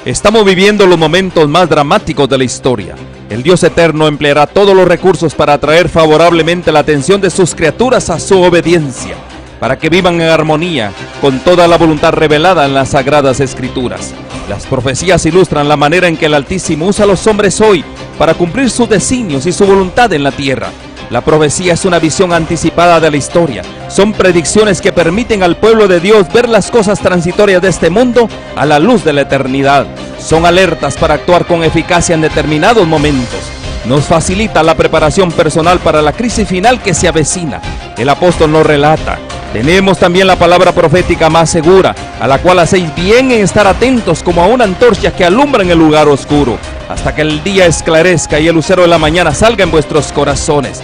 Estamos viviendo los momentos más dramáticos de la historia. El Dios eterno empleará todos los recursos para atraer favorablemente la atención de sus criaturas a su obediencia, para que vivan en armonía con toda la voluntad revelada en las Sagradas Escrituras. Las profecías ilustran la manera en que el Altísimo usa a los hombres hoy para cumplir sus designios y su voluntad en la tierra. La profecía es una visión anticipada de la historia. Son predicciones que permiten al pueblo de Dios ver las cosas transitorias de este mundo a la luz de la eternidad. Son alertas para actuar con eficacia en determinados momentos. Nos facilita la preparación personal para la crisis final que se avecina. El apóstol nos relata: tenemos también la palabra profética más segura, a la cual hacéis bien en estar atentos como a una antorcha que alumbra en el lugar oscuro, hasta que el día esclarezca y el lucero de la mañana salga en vuestros corazones.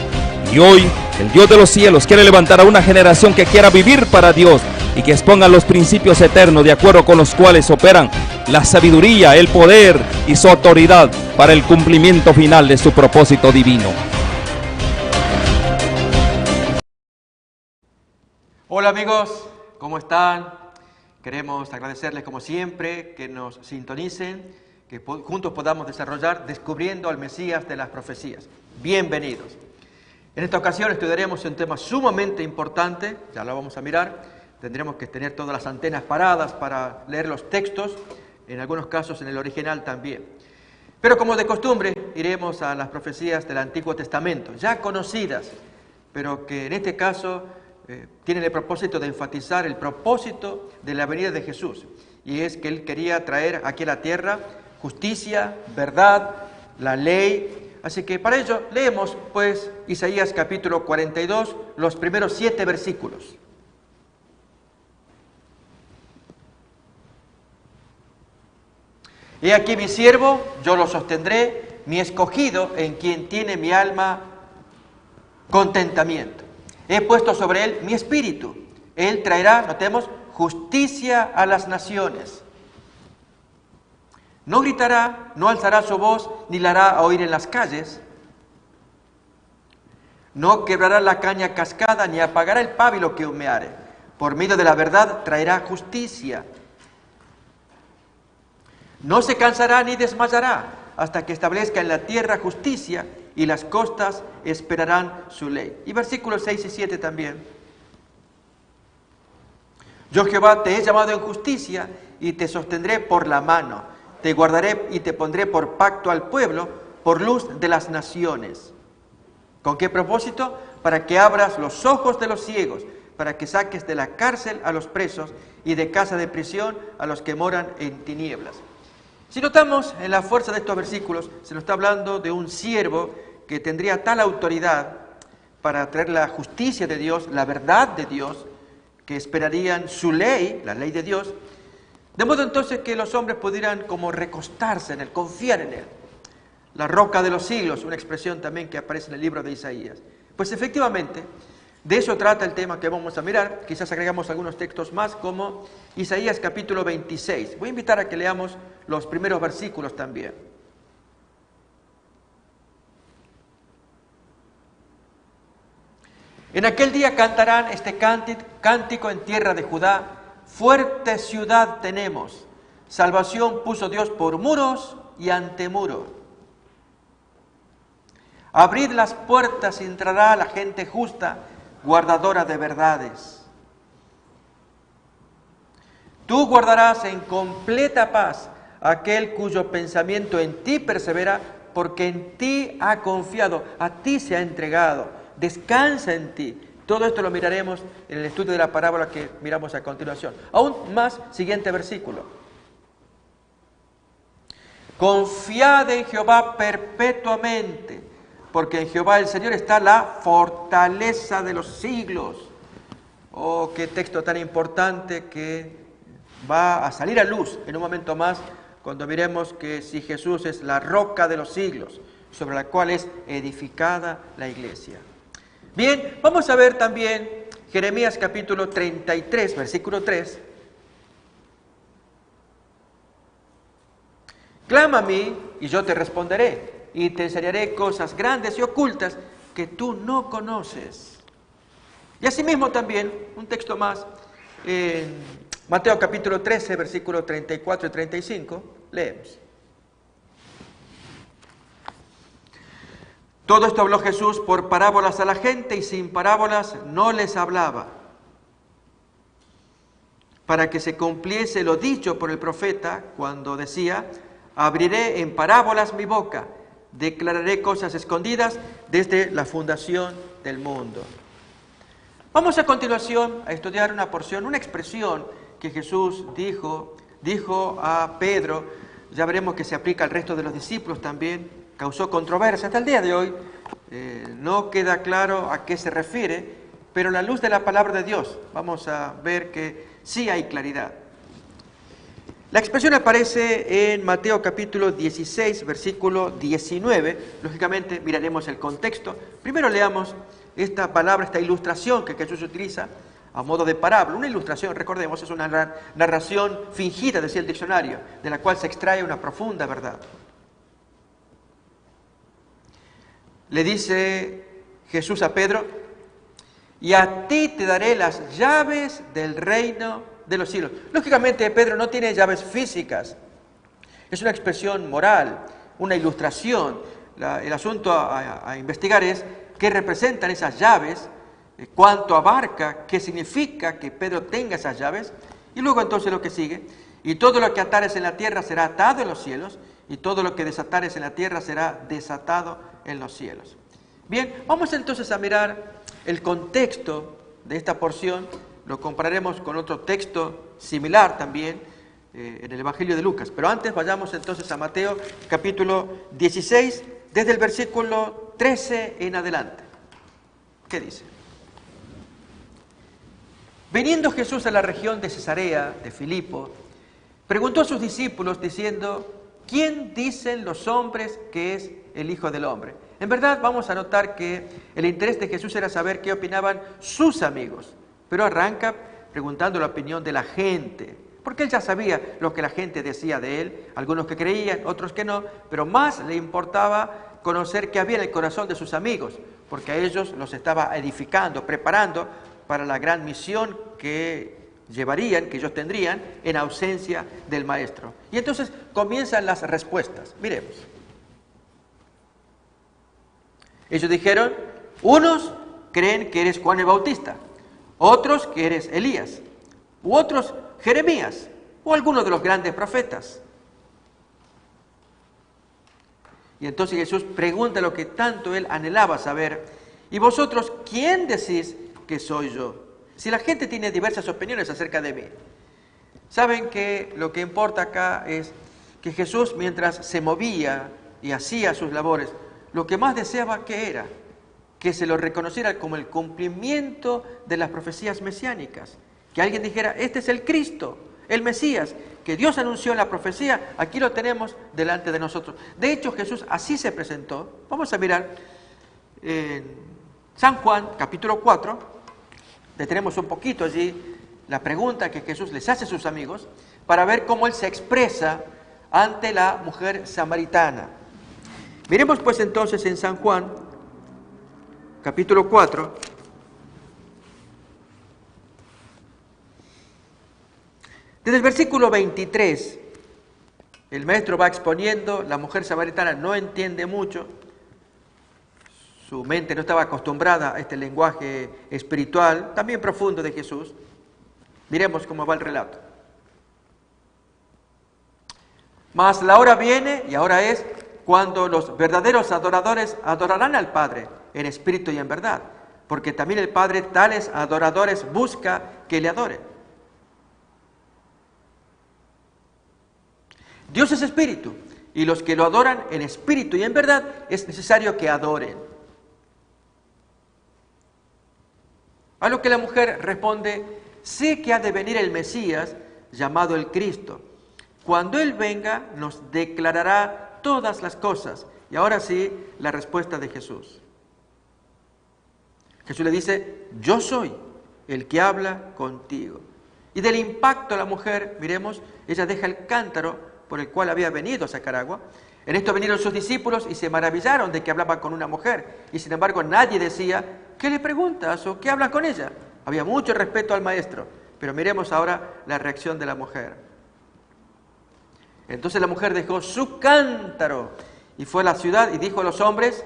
Y hoy, el Dios de los cielos quiere levantar a una generación que quiera vivir para Dios y que exponga los principios eternos de acuerdo con los cuales operan la sabiduría, el poder y su autoridad para el cumplimiento final de su propósito divino. Hola amigos, ¿cómo están? Queremos agradecerles como siempre que nos sintonicen, que juntos podamos desarrollar Descubriendo al Mesías de las Profecías. Bienvenidos. En esta ocasión estudiaremos un tema sumamente importante, ya lo vamos a mirar. Tendremos que tener todas las antenas paradas para leer los textos, en algunos casos en el original también. Pero como de costumbre, iremos a las profecías del Antiguo Testamento, ya conocidas, pero que en este caso tienen el propósito de enfatizar el propósito de la venida de Jesús. Y es que Él quería traer aquí a la tierra justicia, verdad, la ley. Así que para ello leemos pues Isaías capítulo 42, los primeros 7 versículos. He aquí mi siervo, yo lo sostendré, mi escogido, en quien tiene mi alma contentamiento. He puesto sobre él mi espíritu. Él traerá, notemos, justicia a las naciones. No gritará, no alzará su voz, ni la hará oír en las calles. No quebrará la caña cascada, ni apagará el pábilo que humeare. Por medio de la verdad traerá justicia. No se cansará ni desmayará, hasta que establezca en la tierra justicia, y las costas esperarán su ley. Y versículos 6 y 7 también. Yo Jehová te he llamado en justicia, y te sostendré por la mano. Te guardaré y te pondré por pacto al pueblo, por luz de las naciones. ¿Con qué propósito? Para que abras los ojos de los ciegos, para que saques de la cárcel a los presos y de casa de prisión a los que moran en tinieblas. Si notamos en la fuerza de estos versículos, se nos está hablando de un siervo que tendría tal autoridad para traer la justicia de Dios, la verdad de Dios, que esperarían su ley, la ley de Dios, de modo entonces que los hombres pudieran como recostarse en él, confiar en él. La roca de los siglos, una expresión también que aparece en el libro de Isaías. Pues efectivamente, de eso trata el tema que vamos a mirar. Quizás agregamos algunos textos más, como Isaías capítulo 26. Voy a invitar a que leamos los primeros versículos también. En aquel día cantarán este cántico en tierra de Judá. Fuerte ciudad tenemos, salvación puso Dios por muros y antemuro. Abrid las puertas y entrará la gente justa, guardadora de verdades. Tú guardarás en completa paz aquel cuyo pensamiento en ti persevera, porque en ti ha confiado, a ti se ha entregado, descansa en ti. Todo esto lo miraremos en el estudio de la parábola que miramos a continuación. Aún más, siguiente versículo. Confiad en Jehová perpetuamente, porque en Jehová el Señor está la fortaleza de los siglos. Oh, qué texto tan importante que va a salir a luz en un momento más, cuando miremos que si Jesús es la roca de los siglos, sobre la cual es edificada la iglesia. Bien, vamos a ver también Jeremías capítulo 33, versículo 3. Clama a mí y yo te responderé y te enseñaré cosas grandes y ocultas que tú no conoces. Y asimismo también, un texto más, en Mateo capítulo 13, versículos 34 y 35, Leemos. Todo esto habló Jesús por parábolas a la gente y sin parábolas no les hablaba, para que se cumpliese lo dicho por el profeta cuando decía: abriré en parábolas mi boca, declararé cosas escondidas desde la fundación del mundo. Vamos a continuación a estudiar una porción, una expresión que Jesús dijo a Pedro. Ya veremos que se aplica al resto de los discípulos también. Causó controversia hasta el día de hoy. No queda claro a qué se refiere, pero a la luz de la palabra de Dios vamos a ver que sí hay claridad. La expresión aparece en Mateo capítulo 16, versículo 19. Lógicamente miraremos el contexto. Primero leamos esta palabra, esta ilustración que Jesús utiliza a modo de parábola. Una ilustración, recordemos, es una narración fingida, decía el diccionario, de la cual se extrae una profunda verdad. Le dice Jesús a Pedro: y a ti te daré las llaves del reino de los cielos. Lógicamente Pedro no tiene llaves físicas, es una expresión moral, una ilustración. El asunto a investigar es qué representan esas llaves, cuánto abarca, qué significa que Pedro tenga esas llaves, y luego entonces lo que sigue: y todo lo que atares en la tierra será atado en los cielos, y todo lo que desatares en la tierra será desatado en los cielos. Bien, vamos entonces a mirar el contexto de esta porción. Lo compararemos con otro texto similar también en el Evangelio de Lucas. Pero antes vayamos entonces a Mateo capítulo 16, desde el versículo 13 en adelante. ¿Qué dice? Viniendo Jesús a la región de Cesarea de Filipo, preguntó a sus discípulos diciendo: ¿quién dicen los hombres que es el Hijo del Hombre? En verdad vamos a notar que el interés de Jesús era saber qué opinaban sus amigos, pero arranca preguntando la opinión de la gente, porque él ya sabía lo que la gente decía de él, algunos que creían, otros que no, pero más le importaba conocer qué había en el corazón de sus amigos, porque a ellos los estaba edificando, preparando para la gran misión que llevarían, que ellos tendrían en ausencia del Maestro. Y entonces comienzan las respuestas. Miremos. Ellos dijeron: unos creen que eres Juan el Bautista, otros que eres Elías, u otros Jeremías, o alguno de los grandes profetas. Y entonces Jesús pregunta lo que tanto él anhelaba saber: ¿y vosotros quién decís que soy yo? Si la gente tiene diversas opiniones acerca de mí. Saben que lo que importa acá es que Jesús, mientras se movía y hacía sus labores, lo que más deseaba que era que se lo reconociera como el cumplimiento de las profecías mesiánicas. Que alguien dijera: este es el Cristo, el Mesías, que Dios anunció en la profecía, aquí lo tenemos delante de nosotros. De hecho, Jesús así se presentó. Vamos a mirar en San Juan, capítulo 4, detenemos un poquito allí la pregunta que Jesús les hace a sus amigos, para ver cómo Él se expresa ante la mujer samaritana. Miremos pues entonces en San Juan, capítulo 4, desde el versículo 23, el maestro va exponiendo, la mujer samaritana no entiende mucho, su mente no estaba acostumbrada a este lenguaje espiritual, también profundo de Jesús. Miremos cómo va el relato. Mas la hora viene, y ahora es, cuando los verdaderos adoradores adorarán al Padre en espíritu y en verdad, porque también el Padre tales adoradores busca que le adoren. Dios es espíritu, y los que lo adoran en espíritu y en verdad es necesario que adoren. A lo que la mujer responde: sé que ha de venir el Mesías, llamado el Cristo. Cuando Él venga, nos declarará todas las cosas. Y ahora sí, la respuesta de Jesús. Jesús le dice: yo soy el que habla contigo. Y del impacto a la mujer, miremos, ella deja el cántaro por el cual había venido a sacar agua. En esto vinieron sus discípulos y se maravillaron de que hablaba con una mujer. Y sin embargo nadie decía: ¿qué le preguntas o qué hablas con ella? Había mucho respeto al maestro. Pero miremos ahora la reacción de la mujer. Entonces la mujer dejó su cántaro y fue a la ciudad y dijo a los hombres,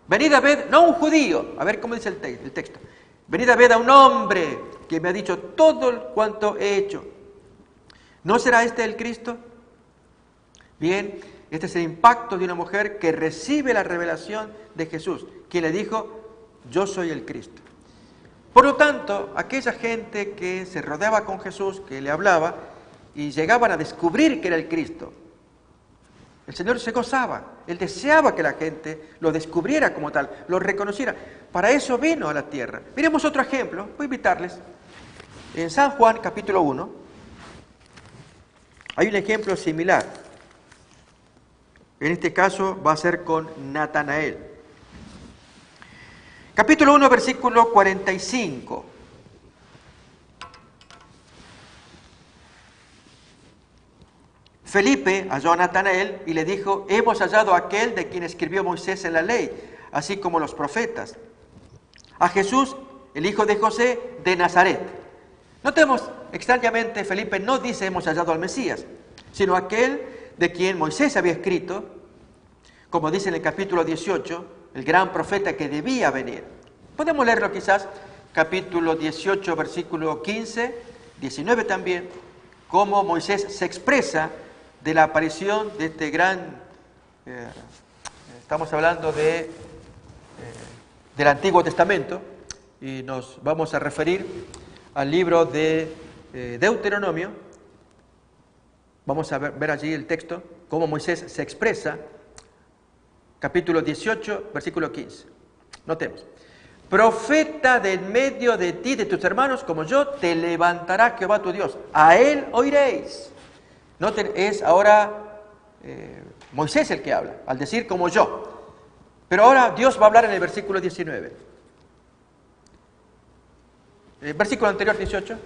venid a ver, no un judío, a ver cómo dice el texto, venid a ver a un hombre que me ha dicho todo cuanto he hecho. ¿No será este el Cristo? Bien, este es el impacto de una mujer que recibe la revelación de Jesús, quien le dijo, yo soy el Cristo. Por lo tanto, aquella gente que se rodeaba con Jesús, que le hablaba, y llegaban a descubrir que era el Cristo, el Señor se gozaba, Él deseaba que la gente lo descubriera como tal, lo reconociera. Para eso vino a la tierra. Miremos otro ejemplo, voy a invitarles. En San Juan, capítulo 1, hay un ejemplo similar. En este caso va a ser con Natanael. Capítulo 1, versículo 45. Felipe halló a Natanael y le dijo, hemos hallado a aquel de quien escribió Moisés en la ley, así como los profetas, a Jesús, el hijo de José, de Nazaret. Notemos, extrañamente, Felipe no dice hemos hallado al Mesías, sino aquel de quien Moisés había escrito, como dice en el capítulo 18, el gran profeta que debía venir. Podemos leerlo quizás, capítulo 18, versículo 15, 19 también, cómo Moisés se expresa de la aparición de este gran, estamos hablando del Antiguo Testamento, y nos vamos a referir al libro de Deuteronomio. Vamos a ver allí el texto, cómo Moisés se expresa, capítulo 18, versículo 15. Notemos. Profeta de en medio de ti, de tus hermanos, como yo, te levantará Jehová tu Dios. A él oiréis. Noten, es ahora Moisés el que habla, al decir como yo. Pero ahora Dios va a hablar en el versículo 19. El versículo anterior, 18.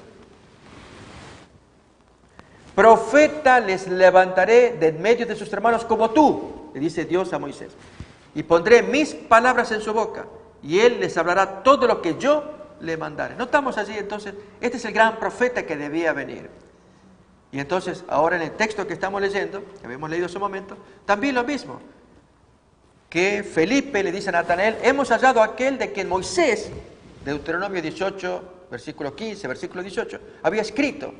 Profeta les levantaré de en medio de sus hermanos como tú, le dice Dios a Moisés. Y pondré mis palabras en su boca, y él les hablará todo lo que yo le mandare. Notamos allí entonces, este es el gran profeta que debía venir. Y entonces, ahora en el texto que estamos leyendo, que habíamos leído hace un momento, también lo mismo. Que Felipe le dice a Natanael, hemos hallado a aquel de quien Moisés, Deuteronomio 18, versículo 15, versículo 18, había escrito,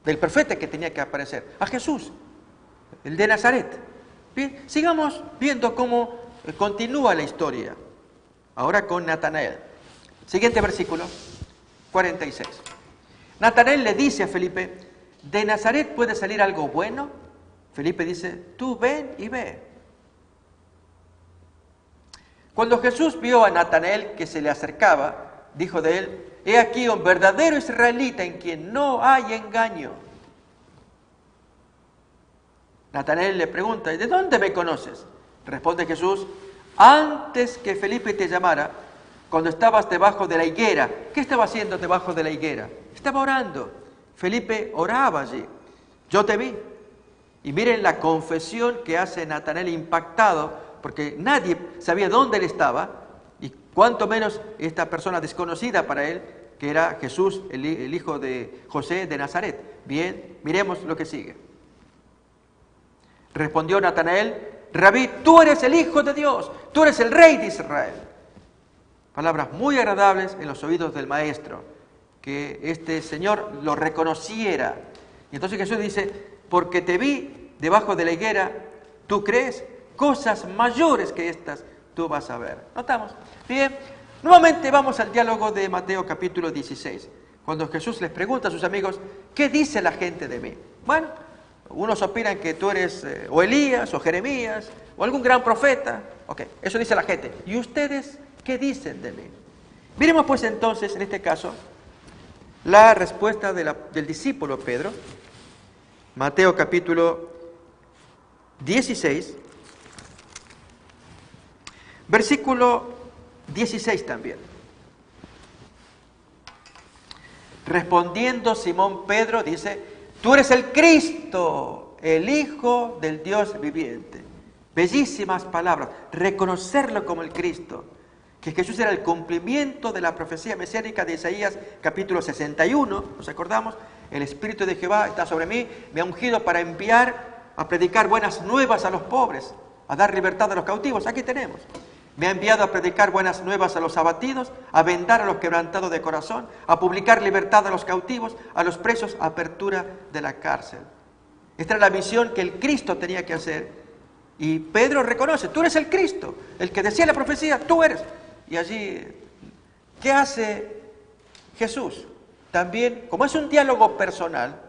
del profeta que tenía que aparecer, a Jesús, el de Nazaret. Bien, sigamos viendo cómo continúa la historia. Ahora con Natanael. Siguiente versículo, 46. Natanael le dice a Felipe, ¿de Nazaret puede salir algo bueno? Felipe dice, tú ven y ve. Cuando Jesús vio a Natanael que se le acercaba, dijo de él, he aquí un verdadero israelita en quien no hay engaño. Natanael le pregunta, ¿de dónde me conoces? Responde Jesús, antes que Felipe te llamara, cuando estabas debajo de la higuera. ¿Qué estaba haciendo debajo de la higuera? Estaba orando. Felipe oraba allí. Yo te vi. Y miren la confesión que hace Natanael impactado, porque nadie sabía dónde él estaba, y cuanto menos esta persona desconocida para él, que era Jesús, el hijo de José de Nazaret. Bien, miremos lo que sigue. Respondió Natanael, Rabí, tú eres el Hijo de Dios, tú eres el Rey de Israel. Palabras muy agradables en los oídos del Maestro, que este Señor lo reconociera. Y entonces Jesús dice, porque te vi debajo de la higuera, ¿tú crees? Cosas mayores que estas tú vas a ver. ¿Notamos? Bien, nuevamente vamos al diálogo de Mateo capítulo 16, cuando Jesús les pregunta a sus amigos, ¿qué dice la gente de mí? Bueno, unos opinan que tú eres o Elías, o Jeremías, o algún gran profeta. Ok, eso dice la gente. ¿Y ustedes qué dicen de mí? Miremos pues entonces, en este caso, la respuesta del discípulo Pedro. Mateo capítulo 16, versículo 16 también. Respondiendo Simón Pedro dice, tú eres el Cristo, el Hijo del Dios viviente. Bellísimas palabras, reconocerlo como el Cristo, que Jesús era el cumplimiento de la profecía mesiánica de Isaías capítulo 61, ¿nos acordamos? El Espíritu de Jehová está sobre mí, me ha ungido para enviar a predicar buenas nuevas a los pobres, a dar libertad a los cautivos. Aquí tenemos. Me ha enviado a predicar buenas nuevas a los abatidos, a vendar a los quebrantados de corazón, a publicar libertad a los cautivos, a los presos, apertura de la cárcel. Esta era la misión que el Cristo tenía que hacer. Y Pedro reconoce, tú eres el Cristo, el que decía la profecía, tú eres. Y allí, ¿qué hace Jesús? También, como es un diálogo personal,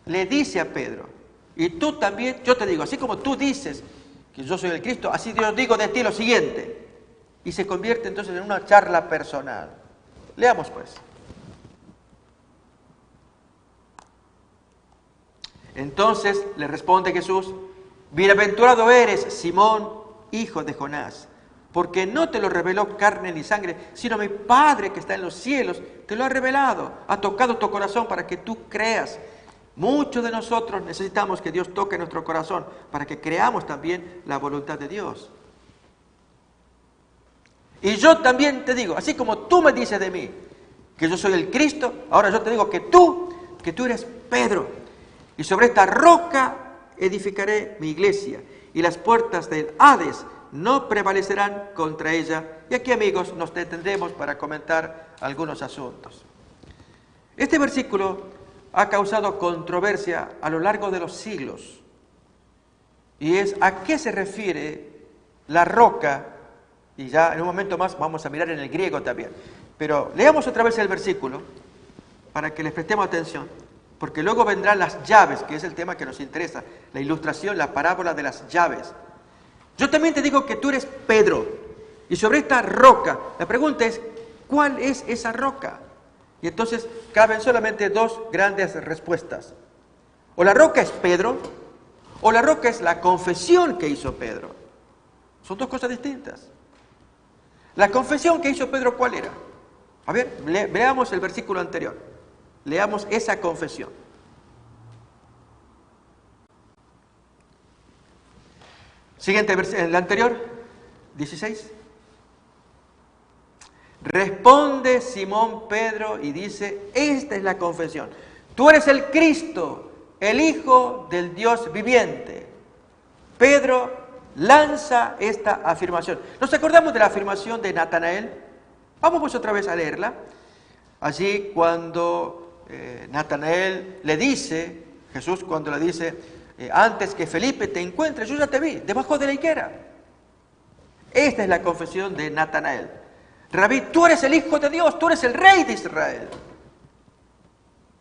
le dice a Pedro, y tú también, yo te digo, así como tú dices que yo soy el Cristo, así yo digo de ti lo siguiente. Y se convierte entonces en una charla personal. Leamos pues. Entonces le responde Jesús, bienaventurado eres, Simón, hijo de Jonás, porque no te lo reveló carne ni sangre, sino mi Padre que está en los cielos te lo ha revelado, ha tocado tu corazón para que tú creas. Muchos de nosotros necesitamos que Dios toque nuestro corazón para que creamos también la voluntad de Dios. Y yo también te digo, así como tú me dices de mí, que yo soy el Cristo, ahora yo te digo que tú eres Pedro. Y sobre esta roca edificaré mi iglesia, y las puertas del Hades no prevalecerán contra ella. Y aquí, amigos, nos detendremos para comentar algunos asuntos. Este versículo ha causado controversia a lo largo de los siglos. Y es a qué se refiere la roca, y ya en un momento más vamos a mirar en el griego también. Pero leamos otra vez el versículo para que les prestemos atención. Porque luego vendrán las llaves, que es el tema que nos interesa, la ilustración, la parábola de las llaves. Yo también te digo que tú eres Pedro, y sobre esta roca, la pregunta es, ¿cuál es esa roca? Y entonces caben solamente dos grandes respuestas. O la roca es Pedro, o la roca es la confesión que hizo Pedro. Son dos cosas distintas. La confesión que hizo Pedro, ¿cuál era? A ver, veamos el versículo anterior. Leamos esa confesión. Siguiente versículo, el anterior, 16. Responde Simón Pedro y dice, esta es la confesión. Tú eres el Cristo, el Hijo del Dios viviente. Pedro lanza esta afirmación. ¿Nos acordamos de la afirmación de Natanael? Vamos pues otra vez a leerla. Allí cuando Natanael le dice, Jesús cuando le dice, antes que Felipe te encuentre, yo ya te vi, debajo de la higuera. Esta es la confesión de Natanael. Rabí, tú eres el Hijo de Dios, tú eres el Rey de Israel.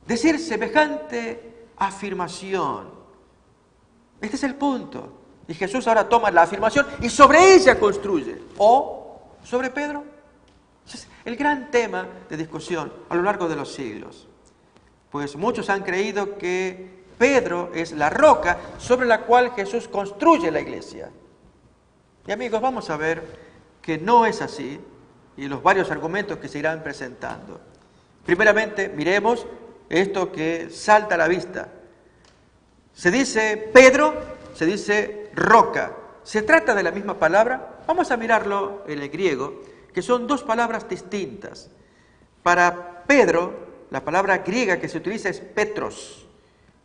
Decir semejante afirmación. Este es el punto. Y Jesús ahora toma la afirmación y sobre ella construye. ¿O sobre Pedro? Ese es el gran tema de discusión a lo largo de los siglos. Pues muchos han creído que Pedro es la roca sobre la cual Jesús construye la iglesia. Y amigos, vamos a ver que no es así y los varios argumentos que se irán presentando. Primeramente, miremos esto que salta a la vista. Se dice Pedro, se dice roca. ¿Se trata de la misma palabra? Vamos a mirarlo en el griego, que son dos palabras distintas. Para Pedro, la palabra griega que se utiliza es Petros.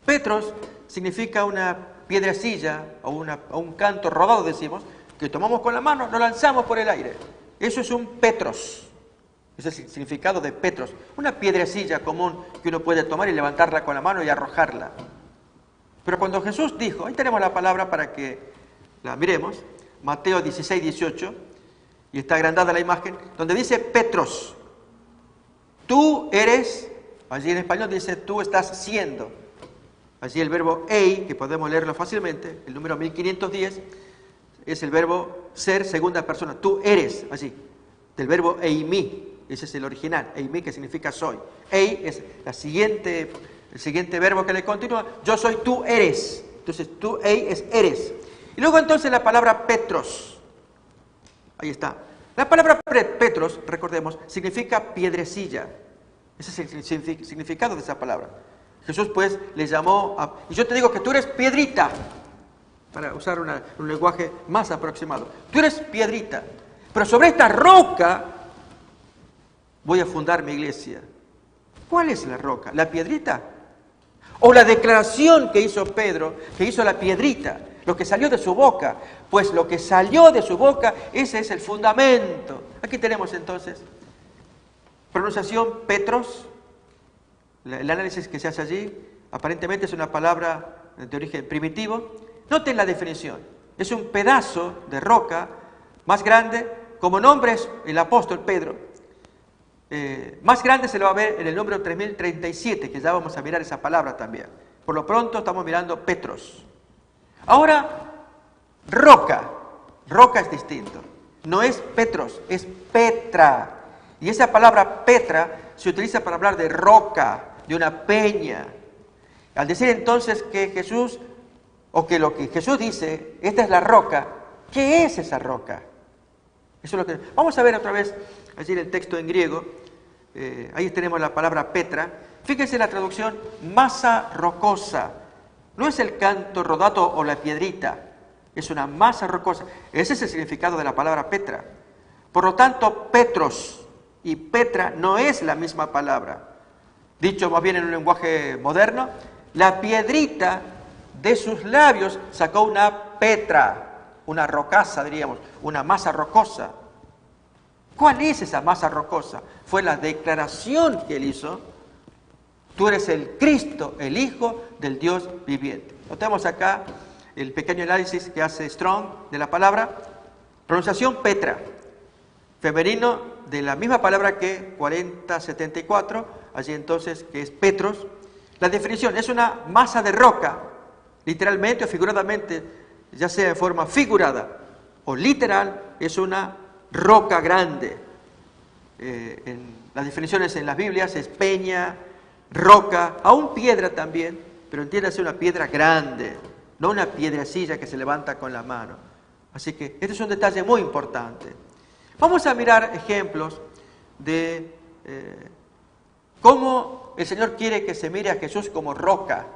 Petros significa una piedrecilla o un canto rodado, decimos, que tomamos con la mano, lo lanzamos por el aire. Eso es un Petros. Ese es el significado de Petros. Una piedrecilla común que uno puede tomar y levantarla con la mano y arrojarla. Pero cuando Jesús dijo, ahí tenemos la palabra para que la miremos, Mateo 16, 18, y está agrandada la imagen, donde dice Petros. Tú eres, allí en español dice, tú estás siendo. Allí el verbo ei, que podemos leerlo fácilmente, el número 1510, es el verbo ser, segunda persona. Tú eres, allí, del verbo eimi, ese es el original, eimi, que significa soy. Ei es el siguiente verbo que le continúa, yo soy, tú eres. Entonces, tú, ei es eres. Y luego entonces la palabra Petros. Ahí está. La palabra Petros, recordemos, significa piedrecilla. Ese es el significado de esa palabra. Jesús pues le llamó y yo te digo que tú eres piedrita, para usar un lenguaje más aproximado. Tú eres piedrita, pero sobre esta roca voy a fundar mi iglesia. ¿Cuál es la roca? ¿La piedrita? O la declaración que hizo Pedro, que hizo la piedrita, lo que salió de su boca. Pues lo que salió de su boca, ese es el fundamento. Aquí tenemos entonces pronunciación Petros. El análisis que se hace allí, aparentemente es una palabra de origen primitivo. Noten la definición. Es un pedazo de roca más grande, como nombre es el apóstol Pedro. Más grande se lo va a ver en el número 3037, que ya vamos a mirar esa palabra también. Por lo pronto estamos mirando Petros. Ahora, roca. Roca es distinto. No es Petros, es Petra. Y esa palabra Petra se utiliza para hablar de roca, de una peña. Al decir entonces que Jesús, o que lo que Jesús dice, esta es la roca, ¿qué es esa roca? Eso es lo que... Vamos a ver otra vez allí en el texto en griego. Ahí tenemos la palabra Petra. Fíjense la traducción, masa rocosa. No es el canto rodato o la piedrita, es una masa rocosa. Ese es el significado de la palabra Petra. Por lo tanto, Petros y Petra no es la misma palabra. Dicho más bien en un lenguaje moderno, la piedrita de sus labios sacó una Petra, una rocaza diríamos, una masa rocosa. ¿Cuál es esa masa rocosa? Fue la declaración que él hizo: tú eres el Cristo, el Hijo del Dios viviente. Notemos acá el pequeño análisis que hace Strong de la palabra. Pronunciación Petra, femenino de la misma palabra que 4074, allí entonces que es Petros. La definición es una masa de roca, literalmente o figuradamente, ya sea en forma figurada o literal, es una roca grande. Las definiciones en las Biblias es peña, roca, aún piedra también, pero entiéndase una piedra grande, no una piedrecilla que se levanta con la mano. Así que este es un detalle muy importante. Vamos a mirar ejemplos de cómo el Señor quiere que se mire a Jesús como roca,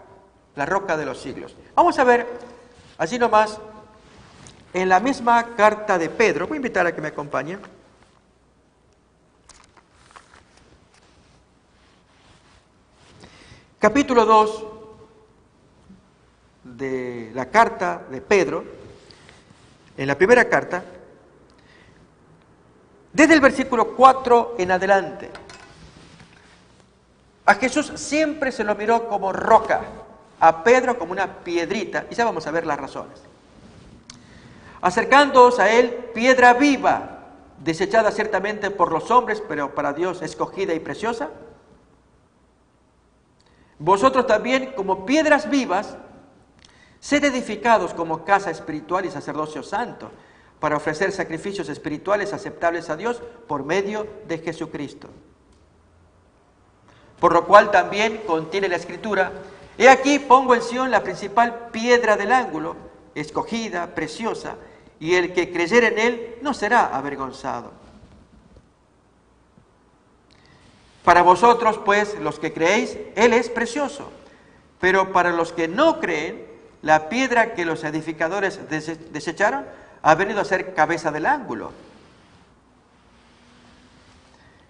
la roca de los siglos. Vamos a ver allí nomás, en la misma carta de Pedro, voy a invitar a que me acompañe. Capítulo 2 de la carta de Pedro, en la primera carta, desde el versículo 4 en adelante. A Jesús siempre se lo miró como roca, a Pedro como una piedrita, y ya vamos a ver las razones. Acercándoos a él, piedra viva, desechada ciertamente por los hombres, pero para Dios escogida y preciosa. Vosotros también, como piedras vivas, sed edificados como casa espiritual y sacerdocio santo, para ofrecer sacrificios espirituales aceptables a Dios por medio de Jesucristo. Por lo cual también contiene la Escritura: he aquí pongo en Sión la principal piedra del ángulo, escogida, preciosa, y el que creyere en él no será avergonzado. Para vosotros, pues, los que creéis, él es precioso, pero para los que no creen, la piedra que los edificadores desecharon ha venido a ser cabeza del ángulo.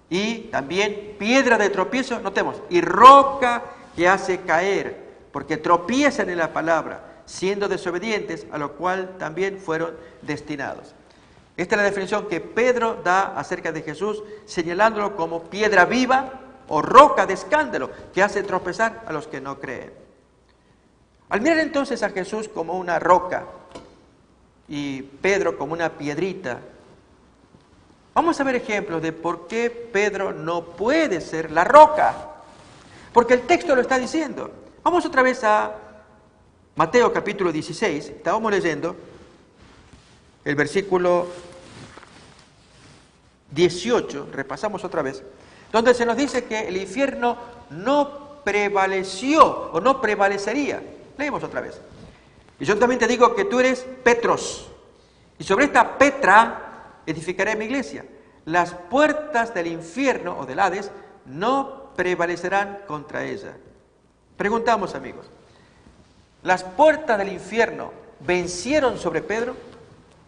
Y también piedra de tropiezo, notemos, y roca que hace caer, porque tropiezan en la palabra, siendo desobedientes, a lo cual también fueron destinados. Esta es la definición que Pedro da acerca de Jesús, señalándolo como piedra viva o roca de escándalo, que hace tropezar a los que no creen. Al mirar entonces a Jesús como una roca y Pedro como una piedrita, vamos a ver ejemplos de por qué Pedro no puede ser la roca. Porque el texto lo está diciendo. Vamos otra vez a Mateo capítulo 16. Estábamos leyendo el versículo 18. Repasamos otra vez. Donde se nos dice que el infierno no prevaleció o no prevalecería. Leemos otra vez. Y yo también te digo que tú eres Petros. Y sobre esta Petra edificaré mi iglesia. Las puertas del infierno o del Hades no prevalecerán contra ella. Preguntamos, amigos, ¿las puertas del infierno vencieron sobre Pedro?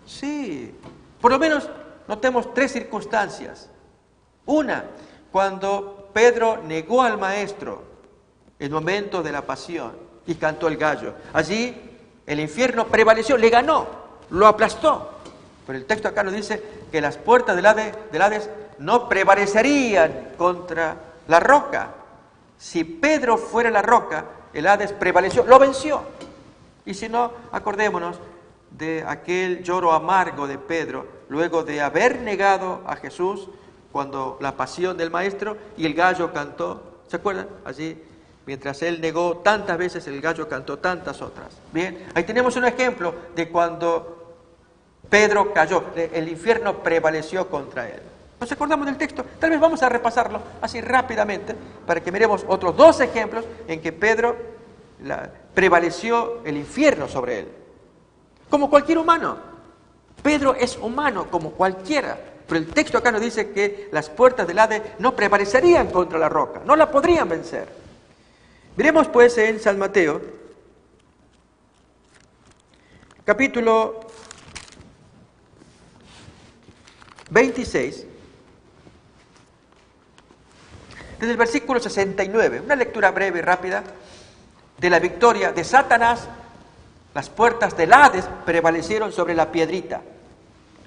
Sí. Por lo menos notemos 3 circunstancias. Una, cuando Pedro negó al maestro el momento de la pasión, y cantó el gallo. Allí el infierno prevaleció, le ganó, lo aplastó. Pero el texto acá nos dice que las puertas del Hades no prevalecerían contra la roca. Si Pedro fuera la roca, el Hades prevaleció, lo venció. Y si no, acordémonos de aquel lloro amargo de Pedro, luego de haber negado a Jesús, cuando la pasión del Maestro y el gallo cantó. ¿Se acuerdan? Allí, mientras él negó tantas veces, el gallo cantó tantas otras. Bien, ahí tenemos un ejemplo de cuando Pedro cayó, el infierno prevaleció contra él. ¿Nos acordamos del texto? Tal vez vamos a repasarlo así rápidamente para que miremos otros dos ejemplos en que Pedro prevaleció el infierno sobre él. Como cualquier humano. Pedro es humano como cualquiera. Pero el texto acá nos dice que las puertas del Hades no prevalecerían contra la roca, no la podrían vencer. Miremos pues en San Mateo, capítulo 26, desde el versículo 69, una lectura breve y rápida de la victoria de Satanás. Las puertas del Hades prevalecieron sobre la piedrita,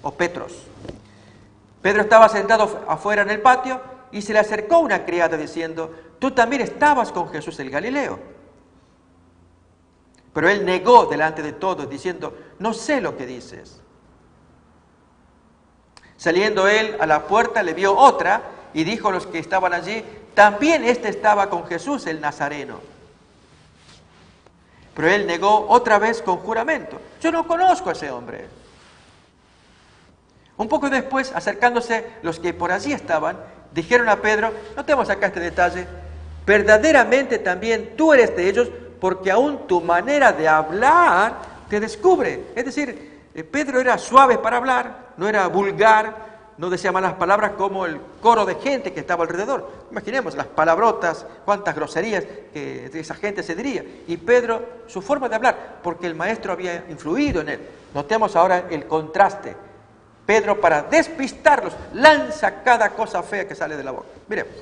o Petros. Pedro estaba sentado afuera en el patio y se le acercó una criada diciendo: tú también estabas con Jesús el Galileo. Pero él negó delante de todos diciendo: no sé lo que dices. Saliendo él a la puerta le vio otra y dijo a los que estaban allí: también éste estaba con Jesús el Nazareno. Pero él negó otra vez con juramento: yo no conozco a ese hombre. Un poco después, acercándose los que por allí estaban, dijeron a Pedro: notemos acá este detalle, verdaderamente también tú eres de ellos, porque aún tu manera de hablar te descubre. Es decir, Pedro era suave para hablar, no era vulgar, no decía malas palabras como el coro de gente que estaba alrededor. Imaginemos las palabrotas, cuántas groserías que esa gente se diría. Y Pedro, su forma de hablar, porque el maestro había influido en él. Notemos ahora el contraste. Pedro, para despistarlos, lanza cada cosa fea que sale de la boca. Miremos.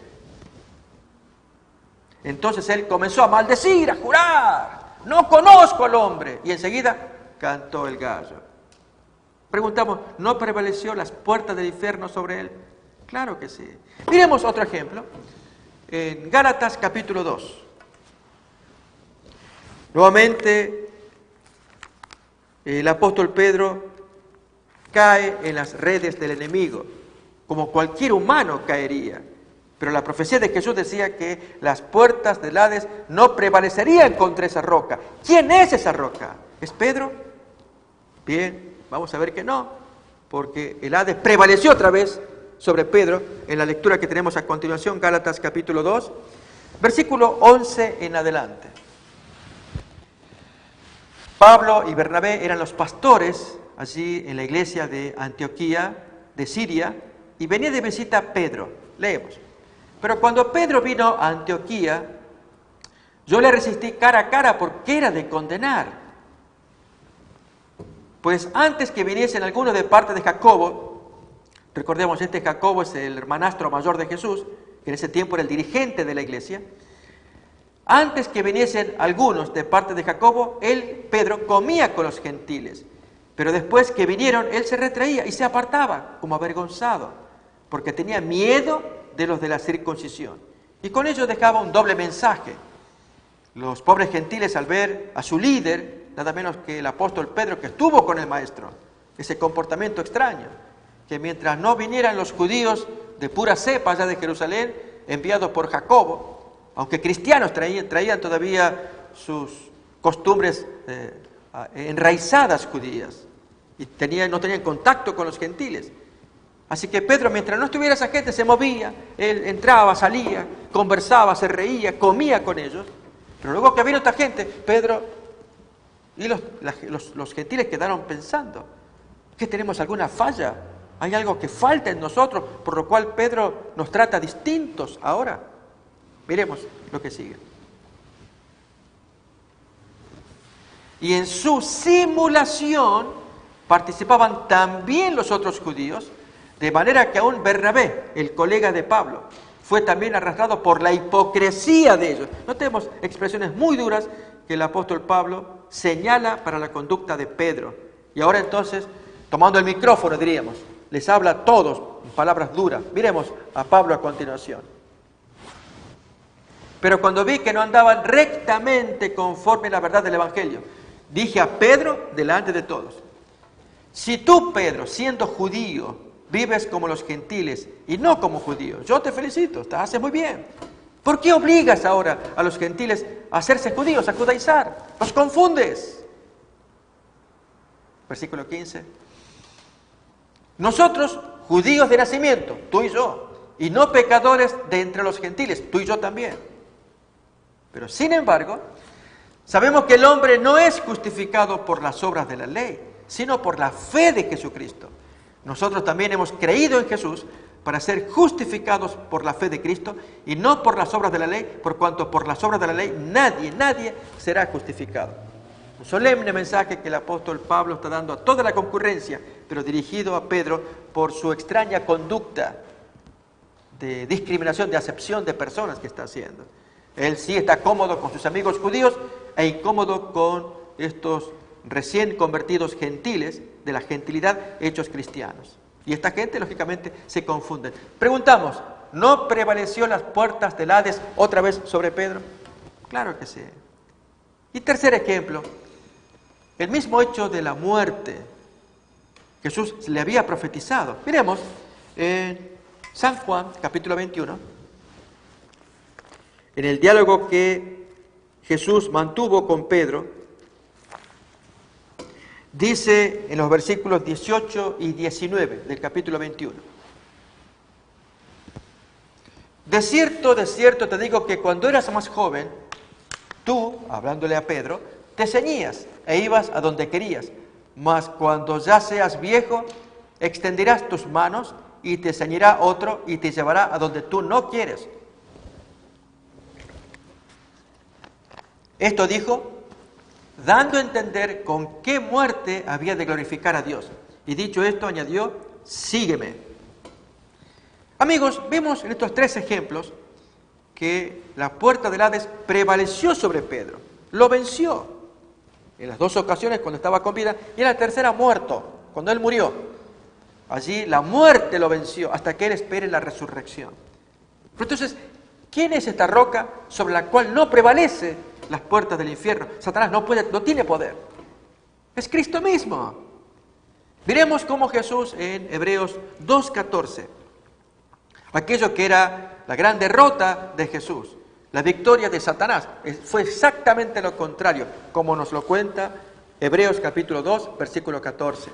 Entonces él comenzó a maldecir, a jurar: no conozco al hombre. Y enseguida cantó el gallo. Preguntamos: ¿no prevaleció las puertas del infierno sobre él? Claro que sí. Miremos otro ejemplo. En Gálatas capítulo 2. Nuevamente, el apóstol Pedro cae en las redes del enemigo, como cualquier humano caería. Pero la profecía de Jesús decía que las puertas del Hades no prevalecerían contra esa roca. ¿Quién es esa roca? ¿Es Pedro? Bien, vamos a ver que no, porque el Hades prevaleció otra vez sobre Pedro en la lectura que tenemos a continuación, Gálatas capítulo 2, versículo 11 en adelante. Pablo y Bernabé eran los pastores allí en la iglesia de Antioquía, de Siria, y venía de visita Pedro. Leemos. Pero cuando Pedro vino a Antioquía, yo le resistí cara a cara porque era de condenar. Pues antes que viniesen algunos de parte de Jacobo, recordemos, este Jacobo es el hermanastro mayor de Jesús, que en ese tiempo era el dirigente de la iglesia. Antes que viniesen algunos de parte de Jacobo, él, Pedro, comía con los gentiles. Pero después que vinieron, él se retraía y se apartaba, como avergonzado, porque tenía miedo de los de la circuncisión. Y con ello dejaba un doble mensaje. Los pobres gentiles, al ver a su líder, nada menos que el apóstol Pedro, que estuvo con el maestro, ese comportamiento extraño, que mientras no vinieran los judíos de pura cepa allá de Jerusalén, enviados por Jacobo, aunque cristianos traían todavía sus costumbres enraizadas judías, y no tenían contacto con los gentiles. Así que Pedro, mientras no estuviera esa gente, se movía, él entraba, salía, conversaba, se reía, comía con ellos. Pero luego que vino esta gente, Pedro y los gentiles quedaron pensando: ¿que tenemos alguna falla? ¿Hay algo que falta en nosotros, por lo cual Pedro nos trata distintos ahora? Miremos lo que sigue. Y en su simulación participaban también los otros judíos, de manera que aún Bernabé, el colega de Pablo, fue también arrastrado por la hipocresía de ellos. Notemos expresiones muy duras que el apóstol Pablo señala para la conducta de Pedro. Y ahora entonces, tomando el micrófono, diríamos, les habla a todos en palabras duras. Miremos a Pablo a continuación. Pero cuando vi que no andaban rectamente conforme a la verdad del Evangelio, dije a Pedro delante de todos: si tú, Pedro, siendo judío, vives como los gentiles y no como judíos, yo te felicito, te haces muy bien. ¿Por qué obligas ahora a los gentiles a hacerse judíos, a judaizar? Los confundes. Versículo 15. Nosotros, judíos de nacimiento, tú y yo, y no pecadores de entre los gentiles, tú y yo también. Pero sin embargo, sabemos que el hombre no es justificado por las obras de la ley, sino por la fe de Jesucristo. Nosotros también hemos creído en Jesús para ser justificados por la fe de Cristo y no por las obras de la ley, por cuanto por las obras de la ley nadie será justificado. Un solemne mensaje que el apóstol Pablo está dando a toda la concurrencia, pero dirigido a Pedro por su extraña conducta de discriminación, de acepción de personas que está haciendo. Él sí está cómodo con sus amigos judíos e incómodo con estos recién convertidos gentiles, de la gentilidad hechos cristianos. Y esta gente, lógicamente, se confunde. Preguntamos, ¿no prevaleció las puertas del Hades otra vez sobre Pedro? Claro que sí. Y tercer ejemplo, el mismo hecho de la muerte. Jesús le había profetizado. Miremos en San Juan, capítulo 21, en el diálogo que Jesús mantuvo con Pedro. Dice en los versículos 18 y 19 del capítulo 21. De cierto te digo que cuando eras más joven, tú, hablándole a Pedro, te ceñías e ibas a donde querías. Mas cuando ya seas viejo, extenderás tus manos y te ceñirá otro y te llevará a donde tú no quieres. Esto dijo, dando a entender con qué muerte había de glorificar a Dios. Y dicho esto, añadió, sígueme. Amigos, vemos en estos tres ejemplos que la puerta del Hades prevaleció sobre Pedro, lo venció. En las dos ocasiones cuando estaba con vida, y en la tercera muerto, cuando él murió. Allí la muerte lo venció hasta que él espere la resurrección. Pero entonces, ¿quién es esta roca sobre la cual no prevalece las puertas del infierno? Satanás no tiene poder. Es Cristo mismo. Miremos cómo Jesús en Hebreos 2:14, aquello que era la gran derrota de Jesús, la victoria de Satanás, fue exactamente lo contrario, como nos lo cuenta Hebreos capítulo 2, versículo 14.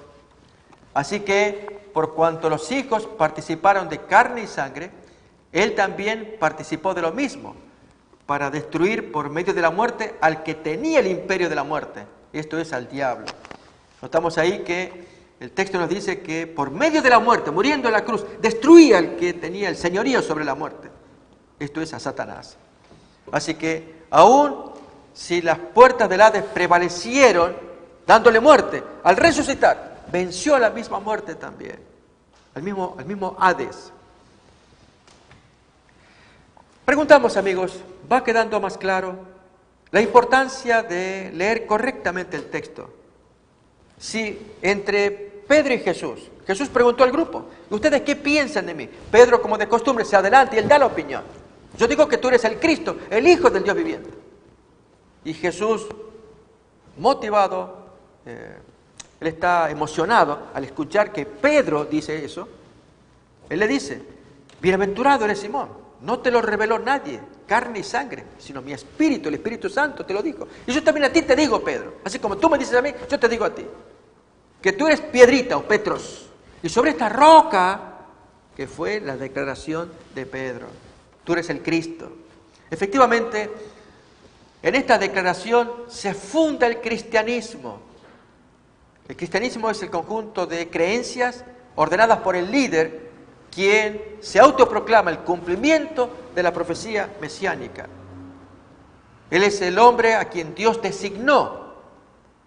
Así que, por cuanto los hijos participaron de carne y sangre, él también participó de lo mismo, para destruir por medio de la muerte al que tenía el imperio de la muerte, esto es, al diablo. Notamos ahí que el texto nos dice que por medio de la muerte, muriendo en la cruz, destruía al que tenía el señorío sobre la muerte, esto es, a Satanás. Así que, aún si las puertas del Hades prevalecieron, dándole muerte, al resucitar, venció a la misma muerte también, al mismo Hades. Preguntamos, amigos, ¿va quedando más claro la importancia de leer correctamente el texto? Si entre Pedro y Jesús preguntó al grupo, ¿ustedes qué piensan de mí? Pedro, como de costumbre, se adelanta y él da la opinión. Yo digo que tú eres el Cristo, el Hijo del Dios viviente. Y Jesús, motivado, él está emocionado al escuchar que Pedro dice eso. Él le dice, bienaventurado eres Simón, no te lo reveló nadie, carne y sangre, sino mi Espíritu, el Espíritu Santo te lo dijo. Y yo también a ti te digo, Pedro, así como tú me dices a mí, yo te digo a ti, que tú eres piedrita o Petros, y sobre esta roca, que fue la declaración de Pedro, tú eres el Cristo. Efectivamente, en esta declaración se funda el cristianismo. El cristianismo es el conjunto de creencias ordenadas por el líder, quien se autoproclama el cumplimiento de la profecía mesiánica. Él es el hombre a quien Dios designó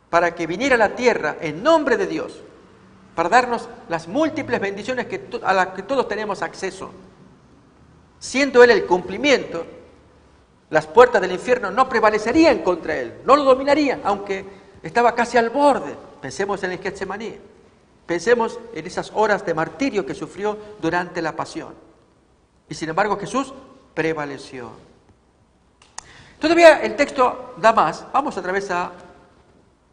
para que viniera a la tierra en nombre de Dios, para darnos las múltiples bendiciones a las que todos tenemos acceso. Siendo Él el cumplimiento, las puertas del infierno no prevalecerían contra Él, no lo dominarían, aunque estaba casi al borde. Pensemos en el Getsemaní, pensemos en esas horas de martirio que sufrió durante la pasión. Y sin embargo Jesús prevaleció. Todavía el texto da más. Vamos otra vez a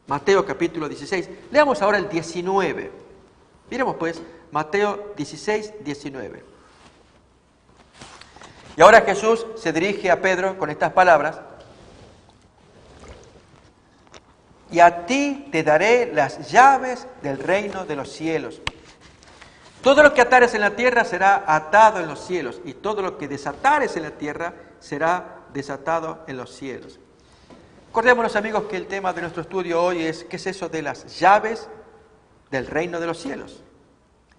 Mateo capítulo 16. Leamos ahora el 19. Miremos pues Mateo 16, 19. Y ahora Jesús se dirige a Pedro con estas palabras. Y a ti te daré las llaves del reino de los cielos. Todo lo que atares en la tierra será atado en los cielos, y todo lo que desatares en la tierra será desatado en los cielos. Acordémonos, amigos, que el tema de nuestro estudio hoy es ¿qué es eso de las llaves del reino de los cielos?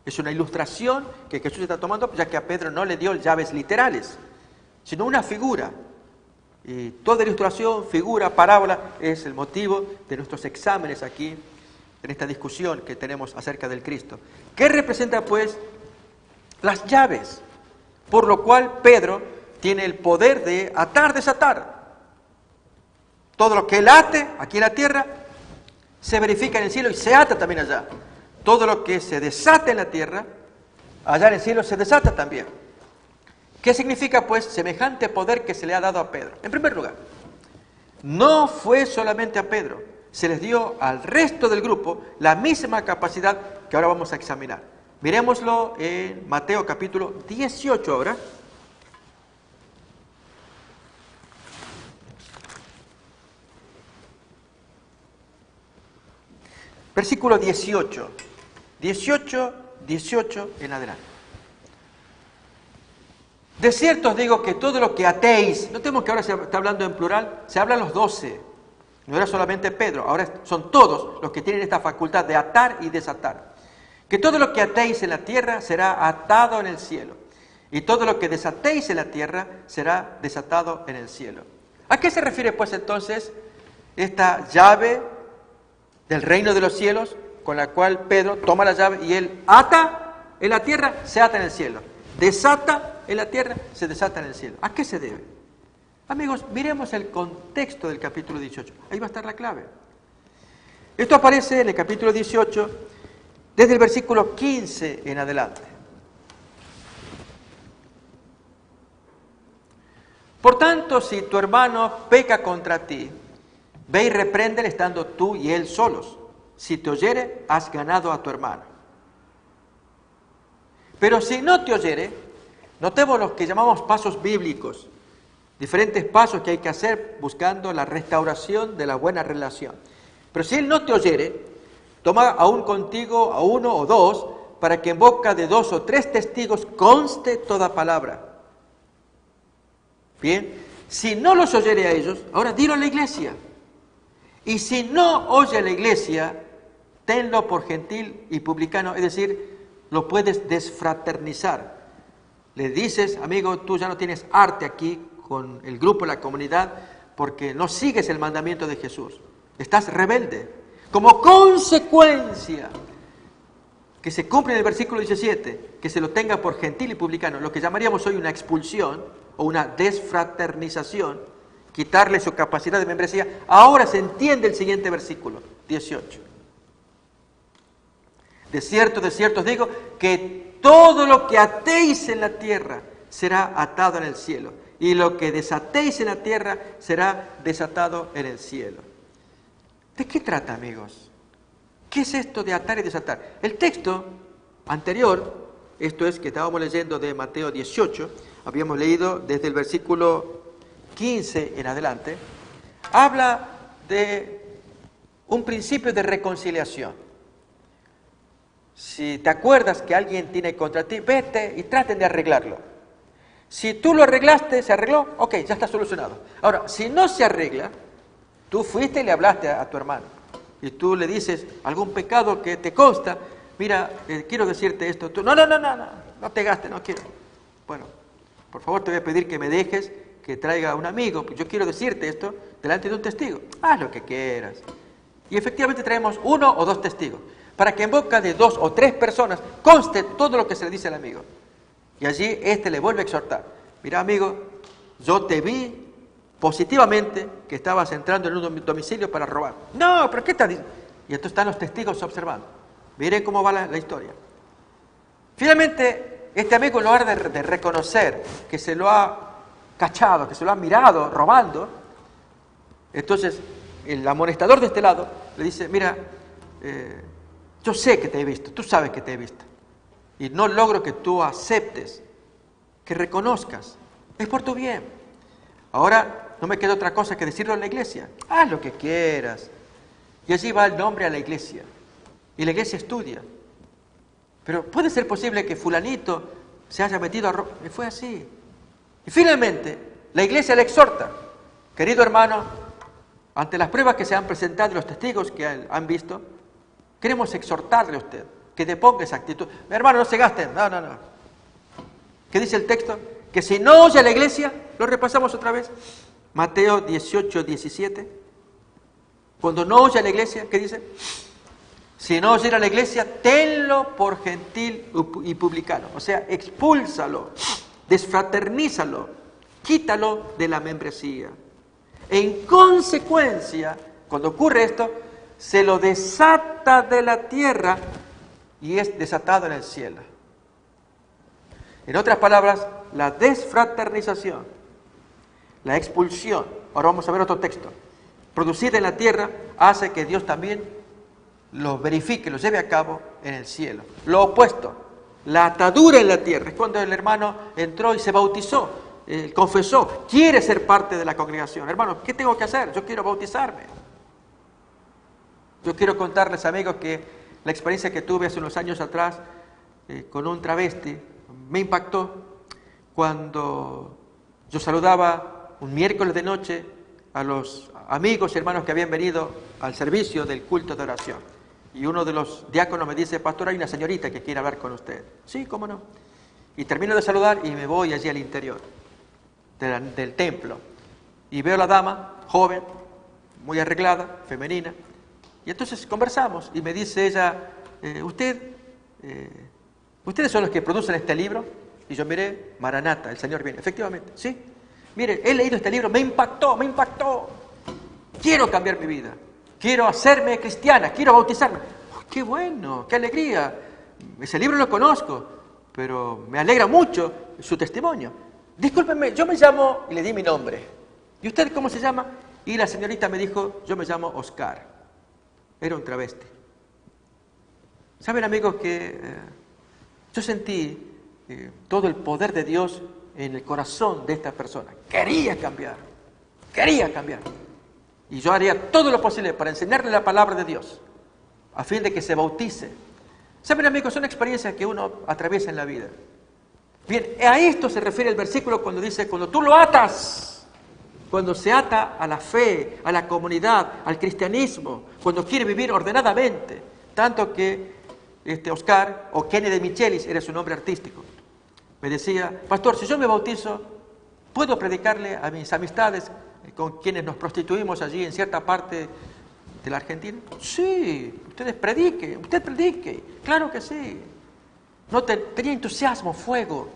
Es una ilustración que Jesús está tomando, ya que a Pedro no le dio llaves literales, sino una figura. Y toda ilustración, figura, parábola, es el motivo de nuestros exámenes aquí, en esta discusión que tenemos acerca del Cristo. ¿Qué representa, pues, las llaves? Por lo cual Pedro tiene el poder de atar, desatar. Todo lo que él ate aquí en la tierra se verifica en el cielo y se ata también allá. Todo lo que se desata en la tierra, allá en el cielo se desata también. ¿Qué significa, pues, semejante poder que se le ha dado a Pedro? En primer lugar, no fue solamente a Pedro, se les dio al resto del grupo la misma capacidad que ahora vamos a examinar. Miremoslo en Mateo capítulo 18 ahora. Versículo 18. 18 en adelante. De cierto os digo que todo lo que atéis, notemos que ahora se está hablando en plural, se hablan los 12, no era solamente Pedro, ahora son todos los que tienen esta facultad de atar y desatar. Que todo lo que atéis en la tierra será atado en el cielo, y todo lo que desatéis en la tierra será desatado en el cielo. ¿A qué se refiere, pues, entonces esta llave del reino de los cielos, con la cual Pedro toma la llave y él ata en la tierra, se ata en el cielo? Desata en la tierra, se desata en el cielo. ¿A qué se debe? Amigos, miremos el contexto del capítulo 18. Ahí va a estar la clave. Esto aparece en el capítulo 18, desde el versículo 15 en adelante. Por tanto, si tu hermano peca contra ti, ve y repréndele estando tú y él solos. Si te oyere, has ganado a tu hermano. Pero si no te oyere, notemos los que llamamos pasos bíblicos, diferentes pasos que hay que hacer buscando la restauración de la buena relación. Pero si él no te oyere, toma aún contigo a uno o dos, para que en boca de 2 o 3 testigos conste toda palabra. Bien, si no los oyere a ellos, ahora dilo a la iglesia. Y si no oye a la iglesia, tenlo por gentil y publicano, es decir, lo puedes desfraternizar. Le dices, amigo, tú ya no tienes arte aquí con el grupo, la comunidad, porque no sigues el mandamiento de Jesús. Estás rebelde. Como consecuencia, que se cumple en el versículo 17, que se lo tenga por gentil y publicano, lo que llamaríamos hoy una expulsión o una desfraternización, quitarle su capacidad de membresía. Ahora se entiende el siguiente versículo, 18. De cierto os digo, que todo lo que atéis en la tierra será atado en el cielo, y lo que desatéis en la tierra será desatado en el cielo. ¿De qué trata, amigos? ¿Qué es esto de atar y desatar? El texto anterior, esto es que estábamos leyendo de Mateo 18, habíamos leído desde el versículo 15 en adelante, habla de un principio de reconciliación. Si te acuerdas que alguien tiene contra ti, vete y traten de arreglarlo. Si tú lo arreglaste, se arregló, ok, ya está solucionado. Ahora, si no se arregla, tú fuiste y le hablaste a tu hermano, y tú le dices algún pecado que te consta, mira, quiero decirte esto, tú, no te gastes, no quiero. Bueno, por favor te voy a pedir que me dejes que traiga un amigo, yo quiero decirte esto delante de un testigo. Haz lo que quieras. Y efectivamente traemos 1 o 2 testigos, para que en boca de 2 o 3 personas conste todo lo que se le dice al amigo. Y allí le vuelve a exhortar. mira amigo, yo te vi positivamente que estabas entrando en un domicilio para robar. No, pero ¿qué estás diciendo? Y entonces están los testigos observando. Miren cómo va la historia. Finalmente, este amigo, en lugar de reconocer que se lo ha cachado, que se lo ha mirado robando, entonces el amonestador de este lado le dice, mira, yo sé que te he visto, tú sabes que te he visto, y no logro que tú aceptes, que reconozcas, es por tu bien. Ahora no me queda otra cosa que decirlo en la iglesia, haz lo que quieras. Y allí va el nombre a la iglesia, y la iglesia estudia. Pero ¿puede ser posible que fulanito se haya metido a robar? Y fue así. Y finalmente, la iglesia le exhorta, querido hermano, ante las pruebas que se han presentado y los testigos que han visto, queremos exhortarle a usted, que deponga esa actitud. Hermano, no se gasten, no. ¿Qué dice el texto? Que si no oye a la iglesia, lo repasamos otra vez, Mateo 18, 17, cuando no oye a la iglesia, ¿qué dice? Si no oye a la iglesia, tenlo por gentil y publicano, o sea, expúlsalo, desfraternízalo, quítalo de la membresía. En consecuencia, cuando ocurre esto, se lo desata de la tierra y es desatado en el cielo. En otras palabras, la desfraternización, la expulsión, ahora vamos a ver otro texto, producida en la tierra, hace que Dios también lo verifique, lo lleve a cabo en el cielo. Lo opuesto, la atadura en la tierra, es cuando el hermano entró y se bautizó, confesó, quiere ser parte de la congregación. Hermano, ¿qué tengo que hacer? Yo quiero bautizarme. Yo quiero contarles, amigos, que la experiencia que tuve hace unos años atrás con un travesti me impactó cuando yo saludaba un miércoles de noche a los amigos y hermanos que habían venido al servicio del culto de oración. Y uno de los diáconos me dice, pastor, hay una señorita que quiere hablar con usted. Sí, cómo no. Y termino de saludar y me voy allí al interior del templo. Y veo a la dama, joven, muy arreglada, femenina. Y entonces conversamos y me dice ella, ¿ustedes son los que producen este libro? Y yo miré, Maranata, el Señor viene. Efectivamente, sí. Mire, he leído este libro, me impactó. Quiero cambiar mi vida. Quiero hacerme cristiana, quiero bautizarme. ¡Qué bueno! ¡Qué alegría! Ese libro lo conozco, pero me alegra mucho su testimonio. Discúlpenme, yo me llamo, y le di mi nombre. ¿Y usted cómo se llama? Y la señorita me dijo, yo me llamo Oscar. Era un travesti. ¿Saben, amigos, que yo sentí todo el poder de Dios en el corazón de esta persona? Quería cambiar. Y yo haría todo lo posible para enseñarle la palabra de Dios, a fin de que se bautice. ¿Saben, amigos? Son experiencias que uno atraviesa en la vida. Bien, a esto se refiere el versículo cuando dice, cuando tú lo atas, cuando se ata a la fe, a la comunidad, al cristianismo, cuando quiere vivir ordenadamente, tanto que Oscar, o Kenny de Michelis, era su nombre artístico, me decía, pastor, si yo me bautizo, ¿puedo predicarle a mis amistades con quienes nos prostituimos allí en cierta parte de la Argentina? Sí, usted predique, claro que sí. Tenía entusiasmo, fuego.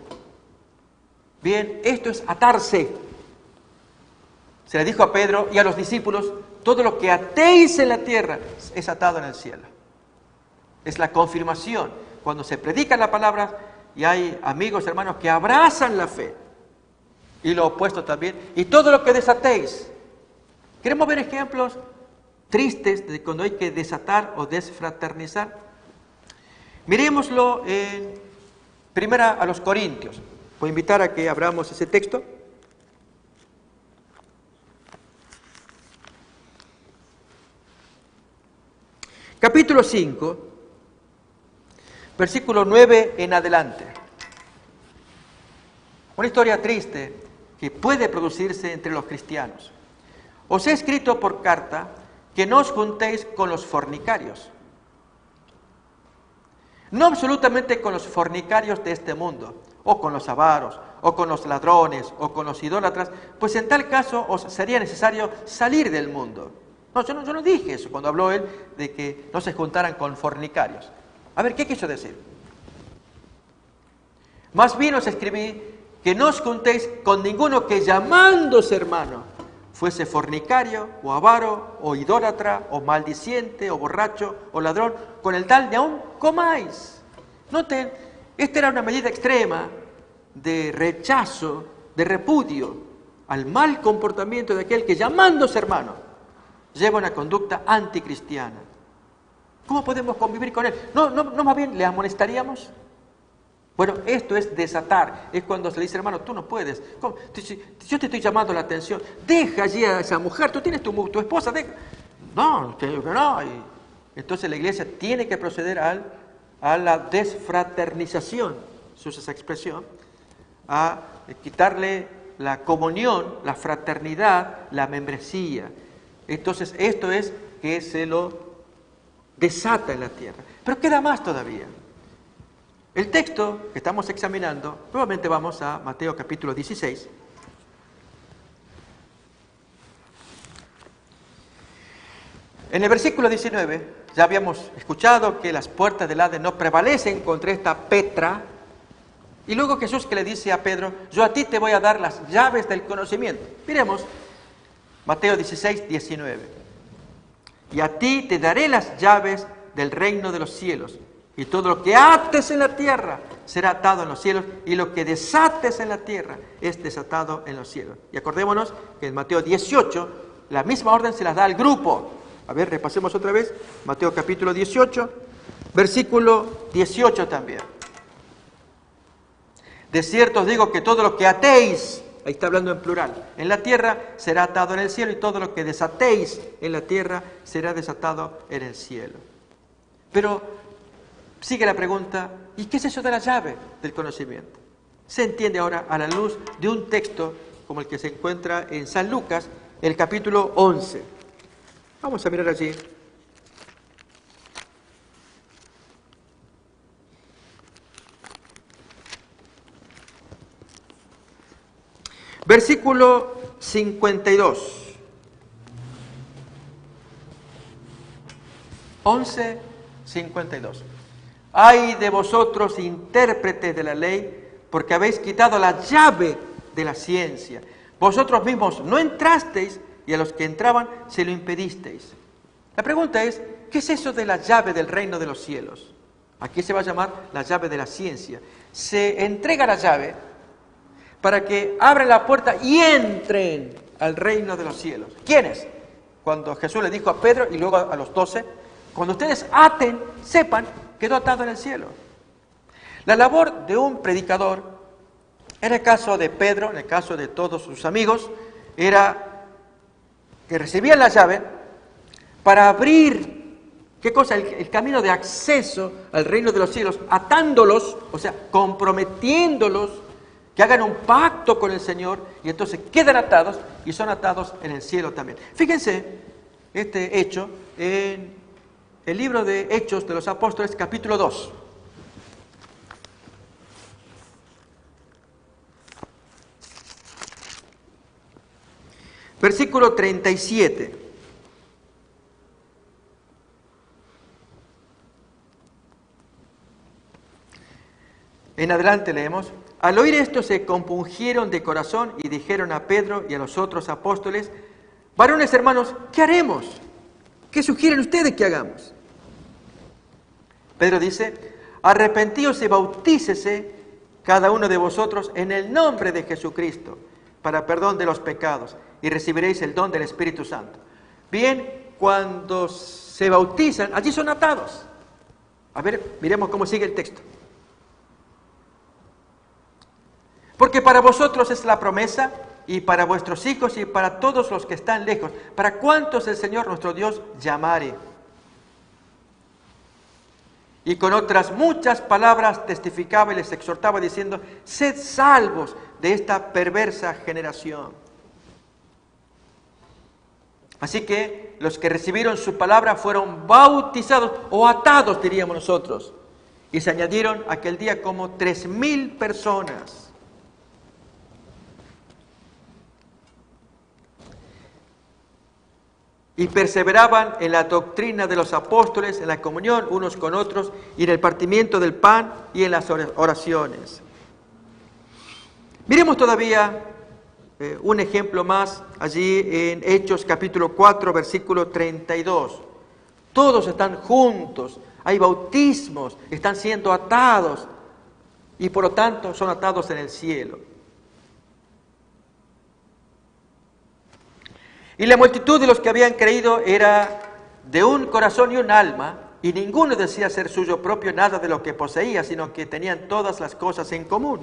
Bien, esto es atarse. Se le dijo a Pedro y a los discípulos, todo lo que atéis en la tierra es atado en el cielo. Es la confirmación. Cuando se predica la palabra y hay amigos, hermanos, que abrazan la fe. Y lo opuesto también. Y todo lo que desatéis. ¿Queremos ver ejemplos tristes de cuando hay que desatar o desfraternizar? Miremoslo en primera a los Corintios. Voy a invitar a que abramos ese texto. Capítulo 5, versículo 9 en adelante. Una historia triste que puede producirse entre los cristianos. Os he escrito por carta que no os juntéis con los fornicarios. No absolutamente con los fornicarios de este mundo, o con los avaros, o con los ladrones, o con los idólatras, pues en tal caso os sería necesario salir del mundo. No, yo no dije eso cuando habló él de que no se juntaran con fornicarios. A ver, ¿qué quiso decir? Más bien os escribí que no os juntéis con ninguno que llamándose hermano fuese fornicario, o avaro, o idólatra, o maldiciente, o borracho, o ladrón, con el tal ni aún comáis. Noten, esta era una medida extrema de rechazo, de repudio al mal comportamiento de aquel que llamándose hermano lleva una conducta anticristiana. ¿Cómo podemos convivir con él? ¿No más bien le amonestaríamos? Bueno, esto es desatar. Es cuando se le dice, hermano, tú no puedes. ¿Cómo? Yo te estoy llamando la atención. Deja allí a esa mujer. Tú tienes tu esposa. Deja. No, te digo que no. Entonces la iglesia tiene que proceder a la desfraternización, se usa esa expresión, a quitarle la comunión, la fraternidad, la membresía. Entonces esto es que se lo desata en la tierra. Pero queda más todavía. El texto que estamos examinando, nuevamente vamos a Mateo capítulo 16. En el versículo 19, ya habíamos escuchado que las puertas del Hades no prevalecen contra esta Petra. Y luego Jesús que le dice a Pedro, yo a ti te voy a dar las llaves del conocimiento. Miremos, Mateo 16, 19. Y a ti te daré las llaves del reino de los cielos. Y todo lo que ates en la tierra será atado en los cielos, y lo que desates en la tierra es desatado en los cielos. Y acordémonos que en Mateo 18 la misma orden se las da al grupo. A ver, repasemos otra vez. Mateo capítulo 18, versículo 18 también. De cierto os digo que todo lo que atéis, ahí está hablando en plural, en la tierra será atado en el cielo, y todo lo que desatéis en la tierra será desatado en el cielo. Pero sigue la pregunta, ¿y qué es eso de la llave del conocimiento? Se entiende ahora a la luz de un texto como el que se encuentra en San Lucas, el capítulo 11. Vamos a mirar allí. Versículo 52. 11:52. Ay de vosotros, intérpretes de la ley, porque habéis quitado la llave de la ciencia. Vosotros mismos no entrasteis, y a los que entraban se lo impedisteis. La pregunta es, ¿qué es eso de la llave del reino de los cielos? Aquí se va a llamar la llave de la ciencia. Se entrega la llave para que abran la puerta y entren al reino de los cielos. ¿Quiénes? Cuando Jesús le dijo a Pedro y luego a los 12, cuando ustedes aten, sepan, quedó atado en el cielo. La labor de un predicador, en el caso de Pedro, en el caso de todos sus amigos, era que recibían la llave para abrir, ¿qué cosa? El camino de acceso al reino de los cielos, atándolos, o sea, comprometiéndolos, que hagan un pacto con el Señor, y entonces quedan atados, y son atados en el cielo también. Fíjense este hecho en el libro de Hechos de los Apóstoles, capítulo 2. Versículo 37. En adelante leemos. Al oír esto se compungieron de corazón y dijeron a Pedro y a los otros apóstoles, varones hermanos, ¿qué haremos? ¿Qué sugieren ustedes que hagamos? Pedro dice, arrepentíos y bautícese cada uno de vosotros en el nombre de Jesucristo para perdón de los pecados, y recibiréis el don del Espíritu Santo. Bien, cuando se bautizan, allí son atados. A ver, miremos cómo sigue el texto. Porque para vosotros es la promesa, y para vuestros hijos, y para todos los que están lejos, para cuantos el Señor nuestro Dios llamare. Y con otras muchas palabras testificaba y les exhortaba diciendo, sed salvos de esta perversa generación. Así que los que recibieron su palabra fueron bautizados, o atados diríamos nosotros, y se añadieron aquel día como 3,000 personas. Y perseveraban en la doctrina de los apóstoles, en la comunión unos con otros, y en el partimiento del pan y en las oraciones. Miremos todavía un ejemplo más allí en Hechos capítulo 4, versículo 32. Todos están juntos, hay bautismos, están siendo atados y por lo tanto son atados en el cielo. Y la multitud de los que habían creído era de un corazón y un alma, y ninguno decía ser suyo propio nada de lo que poseía, sino que tenían todas las cosas en común.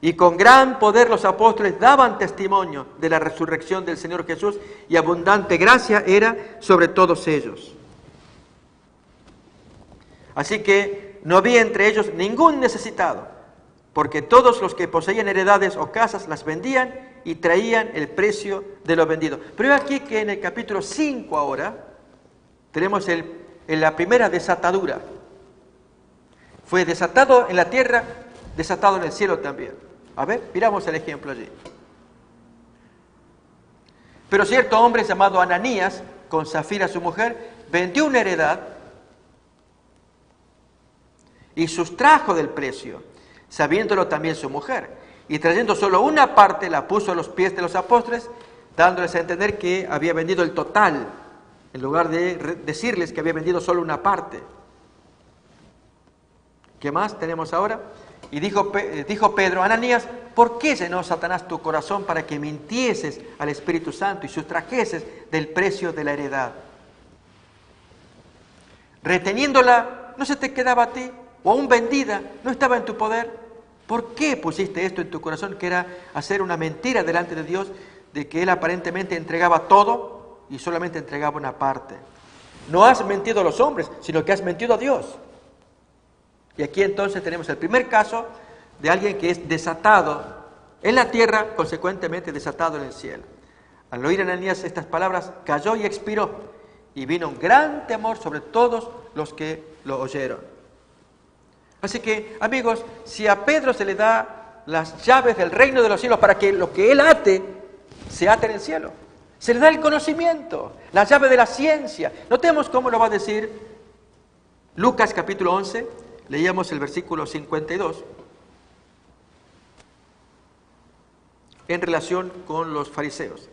Y con gran poder los apóstoles daban testimonio de la resurrección del Señor Jesús, y abundante gracia era sobre todos ellos. Así que no había entre ellos ningún necesitado, porque todos los que poseían heredades o casas las vendían y traían el precio de lo vendido. Pero aquí que en el capítulo 5 ahora tenemos la primera desatadura. Fue desatado en la tierra, desatado en el cielo también. A ver, miramos el ejemplo allí. Pero cierto hombre llamado Ananías, con Zafira su mujer, vendió una heredad y sustrajo del precio, sabiéndolo también su mujer. Y trayendo solo una parte, la puso a los pies de los apóstoles, dándoles a entender que había vendido el total, en lugar de decirles que había vendido solo una parte. ¿Qué más tenemos ahora? Y dijo Pedro, Ananías, ¿por qué llenó Satanás tu corazón para que mintieses al Espíritu Santo y sustrajeses del precio de la heredad? Reteniéndola, ¿no se te quedaba a ti? ¿O aún vendida, no estaba en tu poder? ¿Por qué pusiste esto en tu corazón, que era hacer una mentira delante de Dios, de que Él aparentemente entregaba todo y solamente entregaba una parte? No has mentido a los hombres, sino que has mentido a Dios. Y aquí entonces tenemos el primer caso de alguien que es desatado en la tierra, consecuentemente desatado en el cielo. Al oír Ananías estas palabras, cayó y expiró, y vino un gran temor sobre todos los que lo oyeron. Así que, amigos, si a Pedro se le da las llaves del reino de los cielos para que lo que él ate, se ate en el cielo. Se le da el conocimiento, la llave de la ciencia. Notemos cómo lo va a decir Lucas capítulo 11, leíamos el versículo 52, en relación con los fariseos.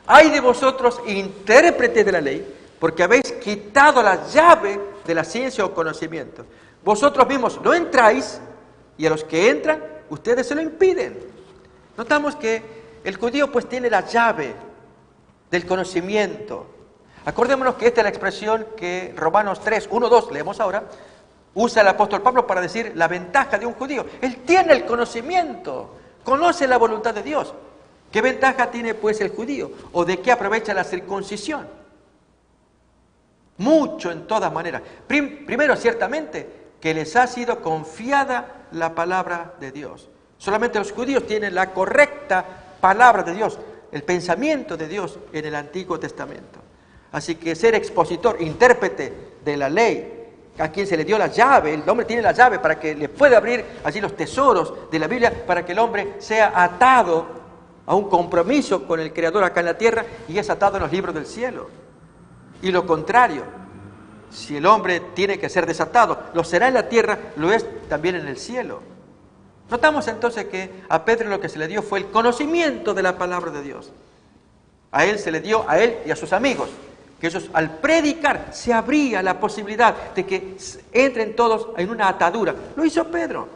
¡Ay de vosotros, intérpretes de la ley, porque habéis quitado la llave de la ciencia o conocimiento! Vosotros mismos no entráis, y a los que entran, ustedes se lo impiden. Notamos que el judío pues tiene la llave del conocimiento. Acordémonos que esta es la expresión que Romanos 3, 1, 2, leemos ahora, usa el apóstol Pablo para decir la ventaja de un judío. Él tiene el conocimiento, conoce la voluntad de Dios. ¿Qué ventaja tiene pues el judío? ¿O de qué aprovecha la circuncisión? Mucho en todas maneras. Primero, ciertamente, que les ha sido confiada la palabra de Dios. Solamente los judíos tienen la correcta palabra de Dios, el pensamiento de Dios en el Antiguo Testamento. Así que ser expositor, intérprete de la ley, a quien se le dio la llave, el hombre tiene la llave para que le pueda abrir allí los tesoros de la Biblia, para que el hombre sea atado a un compromiso con el Creador acá en la tierra y es atado en los libros del cielo. Y lo contrario, si el hombre tiene que ser desatado, lo será en la tierra, lo es también en el cielo. Notamos entonces que a Pedro lo que se le dio fue el conocimiento de la palabra de Dios. A él se le dio, a él y a sus amigos, que ellos al predicar se abría la posibilidad de que entren todos en una atadura. Lo hizo Pedro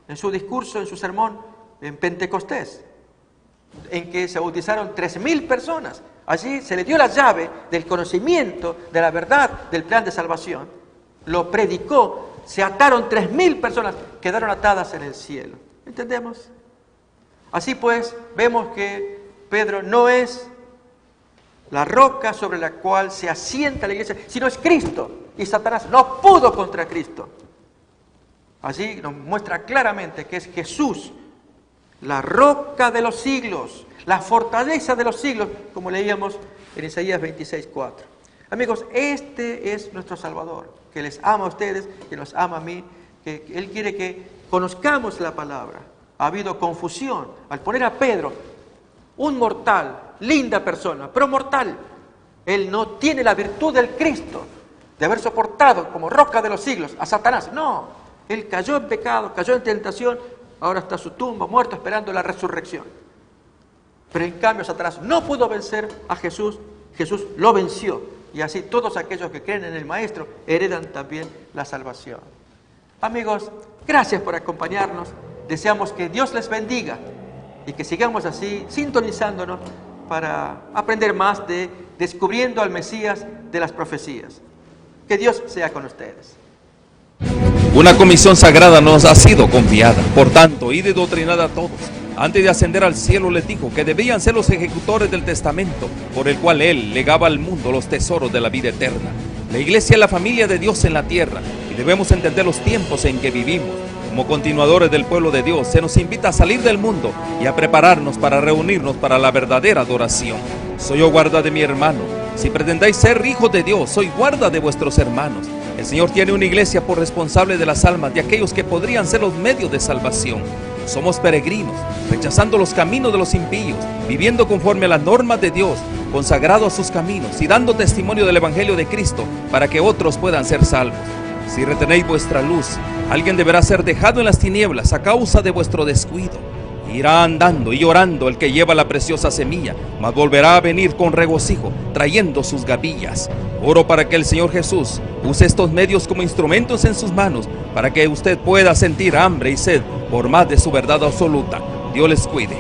en su discurso, en su sermón en Pentecostés, en que se bautizaron 3.000 personas. Allí se le dio la llave del conocimiento, de la verdad, del plan de salvación. Lo predicó, se ataron 3.000 personas, quedaron atadas en el cielo. ¿Entendemos? Así pues, vemos que Pedro no es la roca sobre la cual se asienta la iglesia, sino es Cristo. Y Satanás no pudo contra Cristo. Allí nos muestra claramente que es Jesús, la roca de los siglos, la fortaleza de los siglos, como leíamos en Isaías 26:4. Amigos, este es nuestro Salvador, que les ama a ustedes, que nos ama a mí, que Él quiere que conozcamos la palabra. Ha habido confusión al poner a Pedro, un mortal, linda persona, pero mortal. Él no tiene la virtud del Cristo, de haber soportado como roca de los siglos a Satanás. No, Él cayó en pecado, cayó en tentación, ahora está en su tumba, muerto, esperando la resurrección. Pero en cambio Satanás no pudo vencer a Jesús, Jesús lo venció. Y así todos aquellos que creen en el Maestro heredan también la salvación. Amigos, gracias por acompañarnos. Deseamos que Dios les bendiga y que sigamos así sintonizándonos para aprender más de descubriendo al Mesías de las profecías. Que Dios sea con ustedes. Una comisión sagrada nos ha sido confiada. Por tanto, id y doctrinad a todos. Antes de ascender al cielo les dijo que debían ser los ejecutores del testamento por el cual Él legaba al mundo los tesoros de la vida eterna. La iglesia es la familia de Dios en la tierra y debemos entender los tiempos en que vivimos. Como continuadores del pueblo de Dios, se nos invita a salir del mundo y a prepararnos para reunirnos para la verdadera adoración. Soy yo guarda de mi hermano. Si pretendáis ser hijos de Dios, soy guarda de vuestros hermanos. El Señor tiene una iglesia por responsable de las almas de aquellos que podrían ser los medios de salvación. Somos peregrinos, rechazando los caminos de los impíos, viviendo conforme a las normas de Dios, consagrados a sus caminos y dando testimonio del Evangelio de Cristo para que otros puedan ser salvos. Si retenéis vuestra luz, alguien deberá ser dejado en las tinieblas a causa de vuestro descuido. Irá andando y llorando el que lleva la preciosa semilla, mas volverá a venir con regocijo, trayendo sus gavillas. Oro para que el Señor Jesús use estos medios como instrumentos en sus manos, para que usted pueda sentir hambre y sed por más de su verdad absoluta. Dios les cuide.